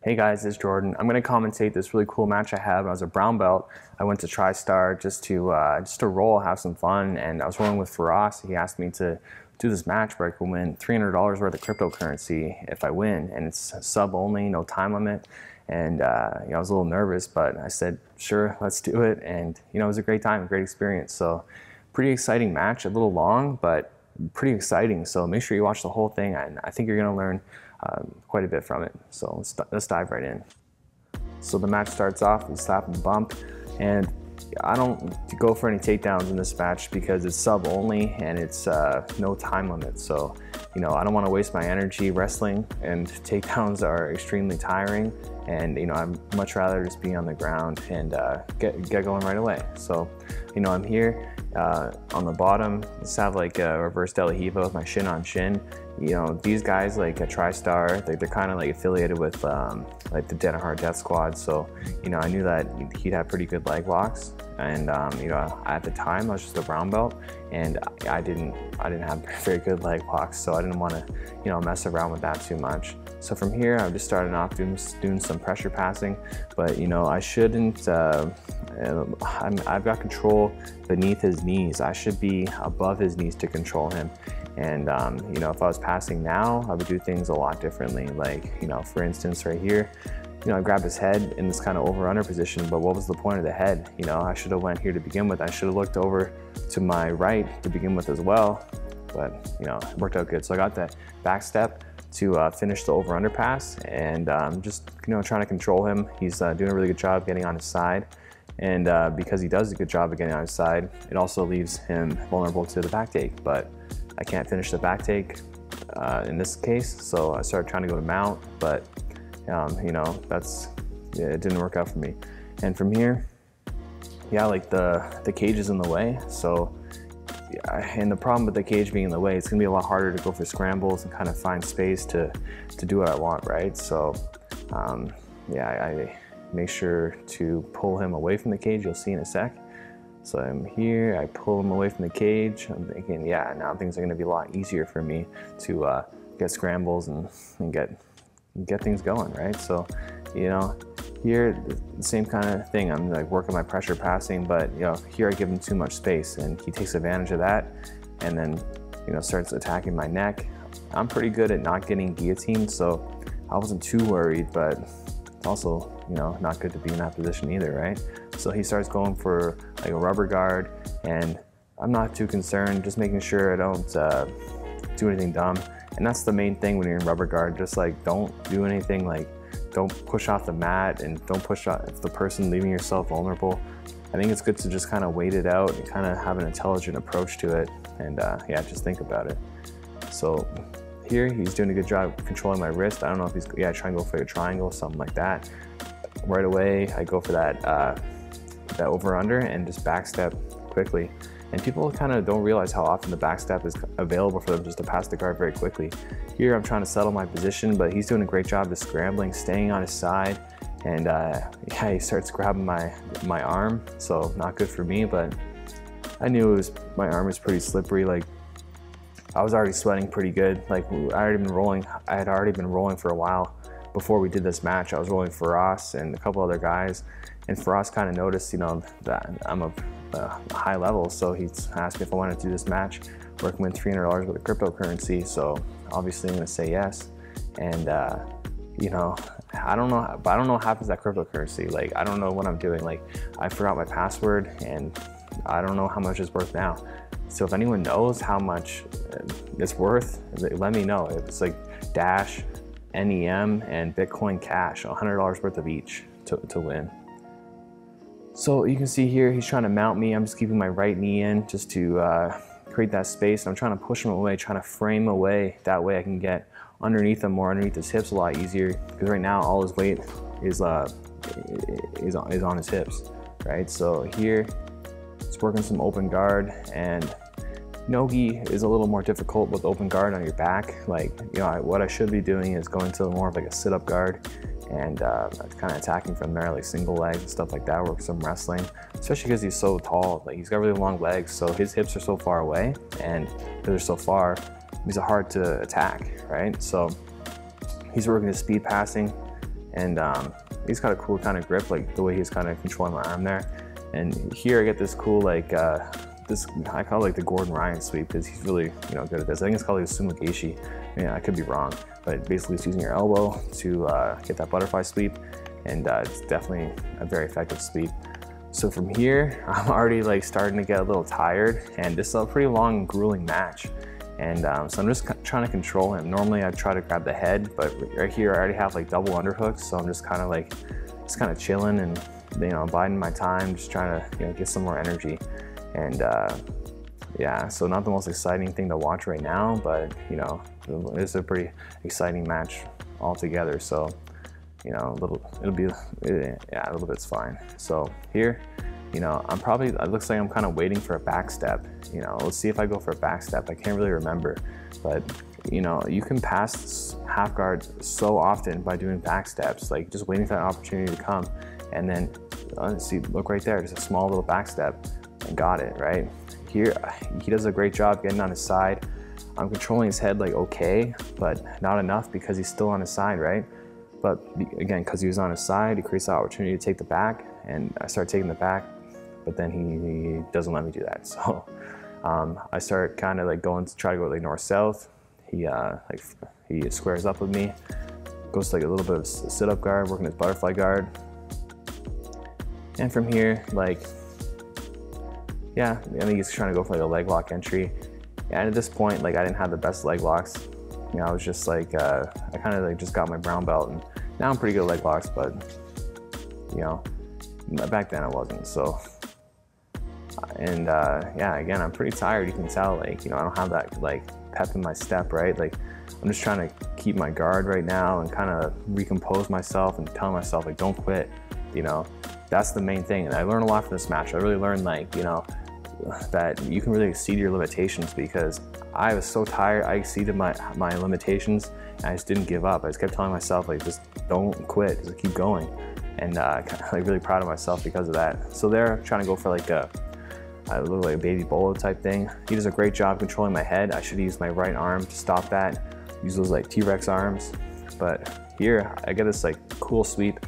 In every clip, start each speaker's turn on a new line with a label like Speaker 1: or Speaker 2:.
Speaker 1: Hey guys, it's Jordan. I'm going to commentate this really cool match I had when I was a brown belt. I went to Tristar just to roll, have some fun, and I was rolling with Faraz. He asked me to do this match where I could win $300 worth of cryptocurrency if I win, and it's sub only, no time limit. And I was a little nervous, but I said, sure, let's do it. And it was a great time, a great experience. So pretty exciting match, a little long, but pretty exciting. So make sure you watch the whole thing, and I think you're going to learn quite a bit from it. So let's dive right in. So the match starts off with slap and bump, and I don't go for any takedowns in this match because it's sub only and it's no time limit. So I don't want to waste my energy wrestling, and takedowns are extremely tiring, and I'd much rather just be on the ground and get going right away. So I'm here on the bottom. Let's have like a reverse de la riva with my shin on shin. These guys like a Tristar, they're kind of like affiliated with like the Danaher Death Squad. So I knew that he'd have pretty good leg locks, and at the time I was just a brown belt, and I didn't have very good leg locks, so I didn't want to mess around with that too much. So from here I'm just starting off doing some pressure passing, but I shouldn't. I've got control beneath his knees. I should be above his knees to control him. And if I was passing now, I would do things a lot differently. Like, for instance, right here, I grab his head in this kind of over-under position, but what was the point of the head? I should have went here to begin with. I should have looked over to my right to begin with as well, but it worked out good. So I got that back step to finish the over-under pass, and just trying to control him. He's doing a really good job getting on his side. And because he does a good job of getting on his side, it also leaves him vulnerable to the back take. But I can't finish the back take in this case, so I started trying to go to mount, but it didn't work out for me. And from here, like the cage is in the way. So and the problem with the cage being in the way, it's gonna be a lot harder to go for scrambles and kind of find space to do what I want, right? So I make sure to pull him away from the cage. You'll see in a sec. So I'm here, I pull him away from the cage. I'm thinking, now things are gonna be a lot easier for me to get scrambles and get things going, right? So, here, the same kind of thing. I'm like working my pressure passing, but here I give him too much space, and he takes advantage of that, and then, starts attacking my neck. I'm pretty good at not getting guillotined, so I wasn't too worried, but it's also, not good to be in that position either, right? So he starts going for like a rubber guard, and I'm not too concerned, just making sure I don't do anything dumb. And that's the main thing when you're in rubber guard, just like don't do anything, like don't push off the mat and don't push off the person, leaving yourself vulnerable. I think it's good to just kind of wait it out and kind of have an intelligent approach to it, and just think about it. So here he's doing a good job controlling my wrist. I don't know if he's trying to go for a triangle, something like that. Right away I go for that over under and just backstep quickly. And people kind of don't realize how often the backstep is available for them just to pass the guard very quickly. Here I'm trying to settle my position, but he's doing a great job of scrambling, staying on his side, and he starts grabbing my arm, so not good for me. But I knew my arm was pretty slippery. Like, I was already sweating pretty good. Like, I had already been rolling for a while before we did this match. I was rolling Faraz and a couple other guys, and Faraz kind of noticed, that I'm a high level, so he asked me if I wanted to do this match where I can win $300 worth of cryptocurrency. So obviously I'm gonna say yes. And I don't know what happens to that cryptocurrency. Like, I don't know what I'm doing. Like, I forgot my password, and I don't know how much it's worth now. So if anyone knows how much it's worth, let me know. It's like Dash, NEM, and Bitcoin Cash, $100 worth of each to win. So you can see here, he's trying to mount me. I'm just keeping my right knee in just to create that space. I'm trying to push him away, trying to frame away. That way I can get underneath him, more underneath his hips a lot easier, because right now all his weight is on his hips, right? So here, it's working some open guard, and no-gi is a little more difficult with open guard on your back. Like, what I should be doing is going to more of like a sit-up guard, and kind of attacking from there, like single legs and stuff like that, work some wrestling, especially because he's so tall. Like, he's got really long legs, so his hips are so far away, and because they're so far, these are hard to attack, right? So he's working his speed passing, And he's got a cool kind of grip, like the way he's kind of controlling my arm there. And here I get this cool, like, I call it like the Gordon Ryan sweep, because he's really, you know, good at this. I think it's called like a sumogeshi. Yeah, I could be wrong, but basically it's using your elbow to get that butterfly sweep, and it's definitely a very effective sweep. So from here, I'm already like starting to get a little tired, and this is a pretty long, grueling match. And so I'm just trying to control him. Normally I try to grab the head, but right here I already have like double underhooks, so I'm just kind of like, chilling and, you know, biding my time, just trying to, you know, get some more energy. And yeah, so not the most exciting thing to watch right now, but you know, it's a pretty exciting match altogether. So, you know, a little bit's fine. So here, you know, it looks like I'm kind of waiting for a back step. You know, let's see if I go for a back step. I can't really remember, but you know, you can pass half guards so often by doing back steps, like just waiting for that opportunity to come. And then see, look right there, just a small little back step and got it, right? Here, he does a great job getting on his side. I'm controlling his head like okay, but not enough because he's still on his side, right? But again, because he was on his side, he creates the opportunity to take the back, and I start taking the back, but then he doesn't let me do that. So I start kind of like try to go like north-south. He squares up with me, goes to like a little bit of sit-up guard, working his butterfly guard. And from here, like, yeah, I think he's trying to go for like a leg lock entry. And at this point, like, I didn't have the best leg locks. You know, I was just like, I kind of like just got my brown belt, and now I'm pretty good at leg locks, but you know, back then I wasn't. So, and yeah, again, I'm pretty tired. You can tell, like, you know, I don't have that like pep in my step, right? Like, I'm just trying to keep my guard right now and kind of recompose myself and tell myself, like, don't quit, you know. That's the main thing. And I learned a lot from this match. I really learned, like, you know, that you can really exceed your limitations, because I was so tired. I exceeded my limitations, and I just didn't give up. I just kept telling myself, like, just don't quit, just keep going. And kind of like really proud of myself because of that. So they're trying to go for like a little like baby bolo type thing. He does a great job controlling my head. I should use my right arm to stop that. Use those like T-Rex arms. But here I get this like cool sweep.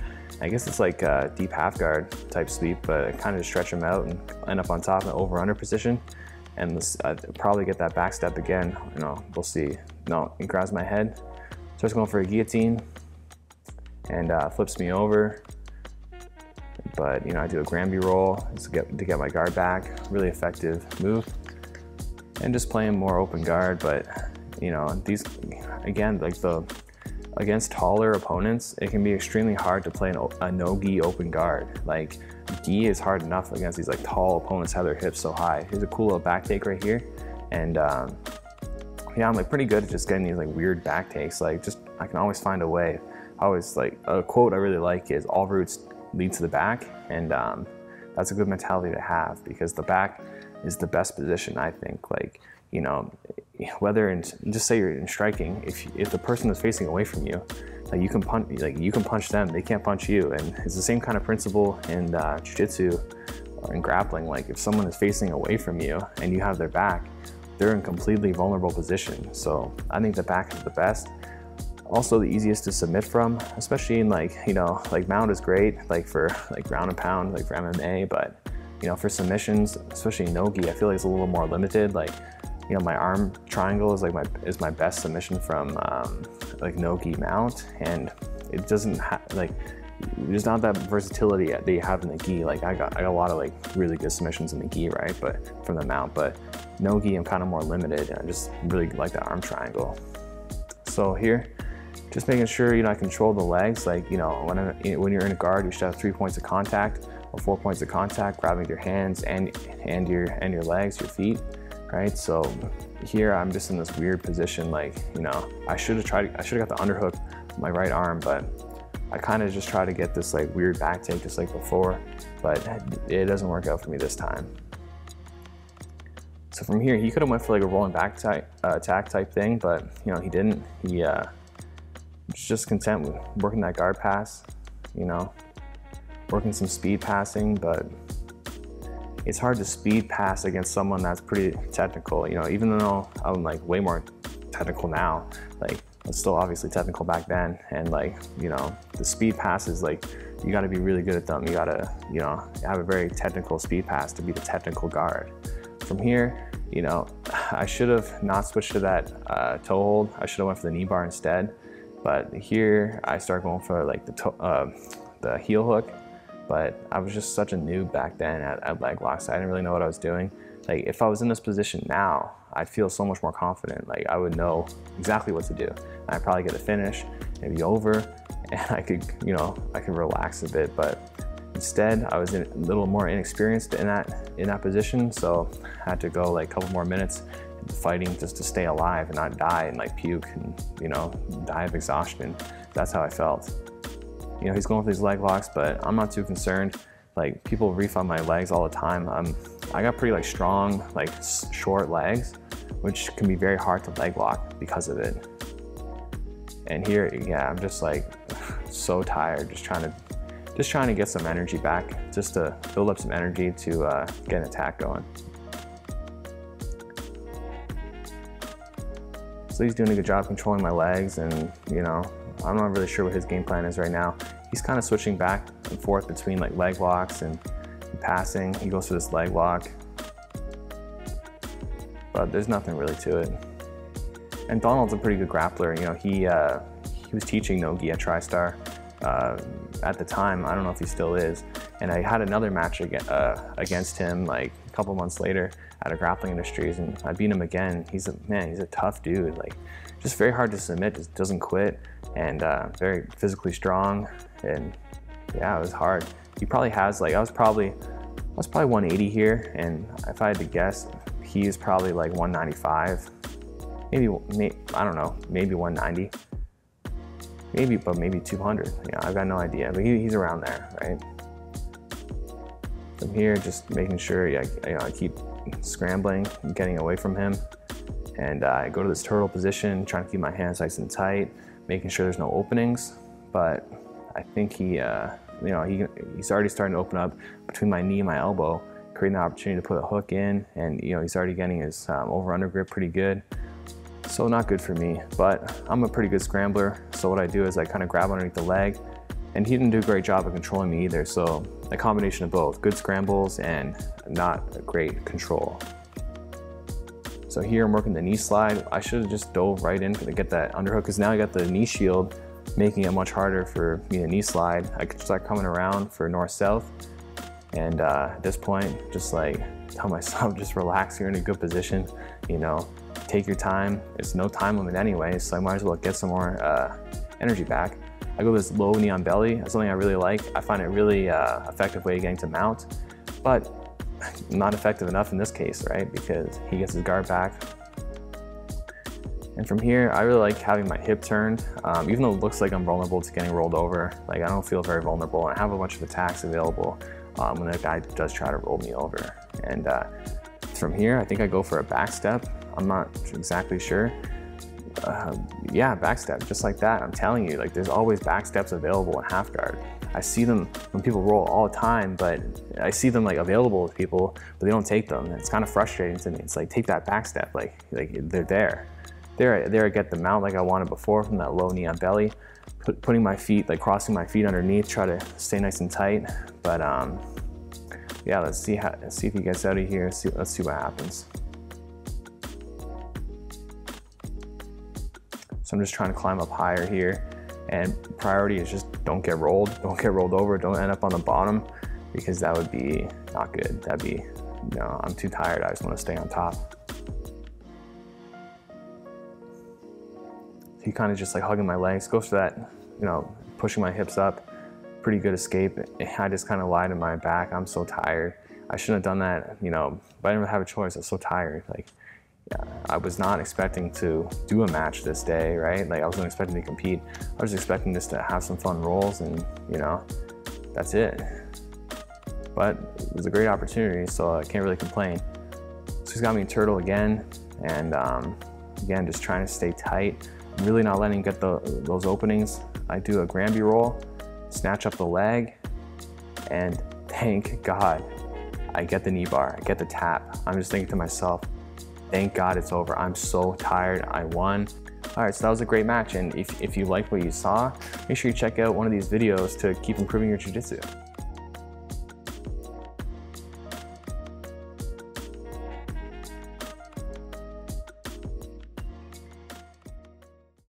Speaker 1: I guess it's like a deep half guard type sweep, but I kind of just stretch him out and end up on top in over under position. And I'd probably get that back step again. You know, we'll see. No, he grabs my head, starts going for a guillotine, and flips me over. But you know, I do a Gramby roll to get my guard back. Really effective move. And just playing more open guard. But you know, these, again, like against taller opponents, it can be extremely hard to play a no-gi open guard. Like, gi is hard enough against these like tall opponents, have their hips so high. Here's a cool little back take right here. And yeah, I'm like pretty good at just getting these like weird back takes. Like, just, I can always find a way. I always, like, a quote I really like is, all routes lead to the back. And that's a good mentality to have, because the back is the best position, I think. Like, you know, whether in, just say you're in striking, if the person is facing away from you, like, you can punch them, they can't punch you. And it's the same kind of principle in Jiu-Jitsu or in grappling. Like, if someone is facing away from you and you have their back, they're in completely vulnerable position. So I think the back is the best. Also the easiest to submit from, especially in, like, you know, like, mount is great, like, for like ground and pound, like for MMA, but you know, for submissions, especially in no-gi, I feel like it's a little more limited. Like, you know, my arm triangle is like my best submission from like no-gi mount, and it doesn't have, like, there's not that versatility that you have in the gi. Like, I got a lot of like really good submissions in the gi, right? But from the mount, but no-gi, I'm kind of more limited, and I just really like that arm triangle. So here, just making sure, you know, I control the legs. Like, you know, when you're in a guard, you should have 3 points of contact or 4 points of contact, grabbing your hands and your legs, your feet, right? So here I'm just in this weird position. Like, you know, I should have got the underhook with my right arm, but I kind of just try to get this like weird back take just like before, but it doesn't work out for me this time. So from here, he could have went for like a rolling back attack type thing, but you know, he didn't. He was just content with working that guard pass, you know, working some speed passing, but it's hard to speed pass against someone that's pretty technical, you know, even though I'm like way more technical now. Like was still obviously technical back then, and like, you know, the speed passes, like, you got to be really good at them. You got to, you know, have a very technical speed pass to be the technical guard. From here, you know, I should have not switched to that toe hold. I should have went for the knee bar instead. But here I started going for like the heel hook. But I was just such a noob back then at leg locks. I didn't really know what I was doing. Like, if I was in this position now, I'd feel so much more confident. Like, I would know exactly what to do. I'd probably get a finish, maybe over, and I could, you know, I could relax a bit. But instead, I was a little more inexperienced in that position, so I had to go like a couple more minutes fighting just to stay alive and not die and like puke and, you know, die of exhaustion. That's how I felt. You know, he's going for these leg locks, but I'm not too concerned. Like, people reef on my legs all the time. I got pretty like strong, like short legs, which can be very hard to leg lock because of it. And here, yeah, I'm just like so tired, just trying to get some energy back, just to build up some energy to get an attack going. So he's doing a good job controlling my legs, and, you know, I'm not really sure what his game plan is right now. He's kind of switching back and forth between like leg locks and passing. He goes for this leg lock, but there's nothing really to it. And Donald's a pretty good grappler. You know, he was teaching no-gi at Tristar at the time. I don't know if he still is. And I had another match against him like a couple months later at a Grappling Industries, and I beat him again. He's a tough dude. Like, just very hard to submit, just doesn't quit, and very physically strong. And yeah, it was hard. He probably has like, I was probably 180 here, and if I had to guess, he's probably like 195, maybe I don't know, maybe 190, but maybe 200. Yeah, I've got no idea, but he's around there, right? From here, just making sure, yeah, you know, I keep scrambling, getting away from him, and I go to this turtle position, trying to keep my hands nice and tight, making sure there's no openings. But I think he, you know, he's already starting to open up between my knee and my elbow, creating the opportunity to put a hook in, and, you know, he's already getting his over-under grip pretty good. So not good for me, but I'm a pretty good scrambler. So what I do is I kind of grab underneath the leg, and he didn't do a great job of controlling me either. So a combination of both, good scrambles and not a great control. So here I'm working the knee slide. I should have just dove right in to get that underhook, because now I got the knee shield, making it much harder for me to knee slide. I could start coming around for north-south, and at this point, just like tell myself, just relax, you're in a good position, you know, take your time. It's no time limit anyway, so I might as well get some more energy back. I go this low knee on belly. That's something I really like. I find it really effective way of getting to mount, but not effective enough in this case, right? Because he gets his guard back. And from here, I really like having my hip turned, even though it looks like I'm vulnerable to getting rolled over. Like, I don't feel very vulnerable. I have a bunch of attacks available when a guy does try to roll me over. And from here, I think I go for a back step. I'm not exactly sure. Yeah, back step, just like that. I'm telling you, like, there's always back steps available in half guard. I see them when people roll all the time, but I see them like available to people, but they don't take them. It's kind of frustrating to me. It's like, take that back step, like they're there. There I get the mount like I wanted before from that low knee on belly, putting my feet, like crossing my feet underneath, try to stay nice and tight. But yeah, let's see if he gets out of here. Let's see what happens. So I'm just trying to climb up higher here, and priority is just don't get rolled over, don't end up on the bottom, because that would be not good. That'd be, you know, I'm too tired. I just want to stay on top. He kind of just like hugging my legs, goes for that, you know, pushing my hips up. Pretty good escape. I just kind of lied in my back. I'm so tired. I shouldn't have done that, you know, but I didn't have a choice. I was so tired. Like, yeah, I was not expecting to do a match this day, right? Like, I wasn't expecting to compete. I was expecting just to have some fun rolls, and, you know, that's it. But it was a great opportunity, so I can't really complain. So he's got me in turtle again, and again, just trying to stay tight. I'm really not letting him get those openings. I do a Gramby roll, snatch up the leg, and thank God I get the knee bar, I get the tap. I'm just thinking to myself, thank God it's over. I'm so tired. I won. All right, so that was a great match, and if you liked what you saw, make sure you check out one of these videos to keep improving your jiu-jitsu.